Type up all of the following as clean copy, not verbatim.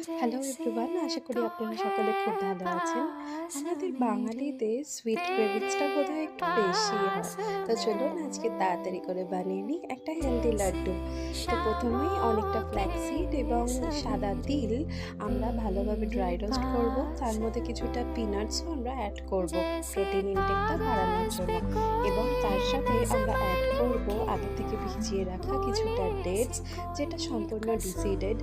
Hello everyone, আশা করি আপনারা সকলে খুব ভালো আছেন। আমাদের বাঙালিদের সুইট ক্রেভিংসটা বোধহয় একটু বেশি হয়। তো চলুন আজকে তাড়াতাড়ি করে বানিয়ে নিই একটা হেলদি লাড্ডু। তো প্রথমেই অনেকটা ফ্ল্যাক্সিড এবং সাদা তিল আমরা ভালোভাবে ড্রাই রোস্ট করব। তার মধ্যে কিছুটা পিনাটসও আমরা অ্যাড করব প্রোটিন ইনটেকটা বাড়ানোর জন্য, এবং তার সাথে আমরা অ্যাড করব আগে থেকে ভিজিয়ে রাখা কিছুটা ডেটস, যেটা সম্পূর্ণ ডিসিডেড,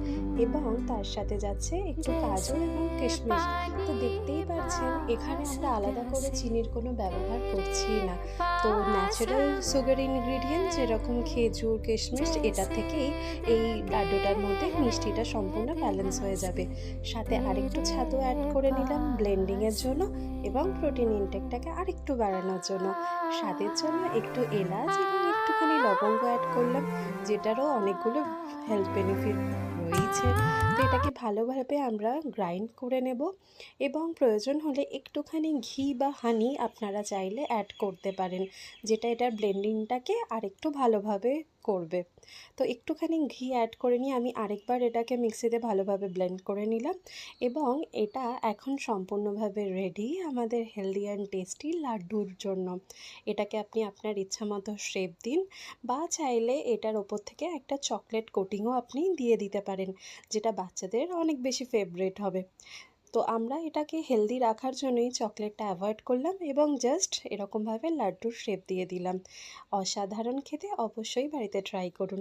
এবং তার সাথে যাচ্ছে একটু কাজু এবং কিশমিশ। তো দেখতেই পাচ্ছেন এখানে আমরা আলাদা করে চিনির কোনো ব্যবহার করছি না। তো ন্যাচারাল সুগার ইনগ্রিডিয়েন্ট যেরকম খেজুর, কিশমিশ, এটা থেকেই এই লাড্ডুটার মধ্যে মিষ্টিটা সম্পূর্ণ ব্যালেন্স হয়ে যাবে। সাথে আরেকটু ছাতু অ্যাড করে নিলাম ব্লেন্ডিংয়ের জন্য এবং প্রোটিন ইনটেকটাকে আরেকটু বাড়ানোর জন্য। স্বাদের জন্য একটু এলাচ এবং একটুখানি লবঙ্গ অ্যাড করলাম, যেটারও অনেকগুলো হেলথ বেনিফিট রয়েছে। তো এটাকে ভালোভাবে আমরা গ্রাইন্ড করে নেব, এবং প্রয়োজন হলে একটুখানি ঘি বা হানি আপনারা চাইলে অ্যাড করতে পারেন, যেটা এটার ব্লেন্ডিংটাকে আরেকটু ভালোভাবে করবে। তো একটুখানি ঘি অ্যাড করে নিয়ে আমি আরেকবার এটাকে মিক্সিতে ভালোভাবে ব্লেন্ড করে নিলাম, এবং এটা এখন সম্পূর্ণভাবে রেডি আমাদের হেলদি অ্যান্ড টেস্টি লাড্ডুর জন্য। এটাকে আপনি আপনার ইচ্ছা মতো শেপ দিন, বা চাইলে এটার ওপর থেকে একটা চকলেট কোটিংও আপনি দিয়ে দিতে পারেন, যেটা বাচ্চাদের অনেক বেশি ফেভারিট হবে। তো আমরা এটাকে হেলদি রাখার জন্যই চকলেটটা অ্যাভয়েড করলাম এবং জাস্ট এরকমভাবে লাড্ডুর শেপ দিয়ে দিলাম। অসাধারণ খেতে, অবশ্যই বাড়িতে ট্রাই করুন।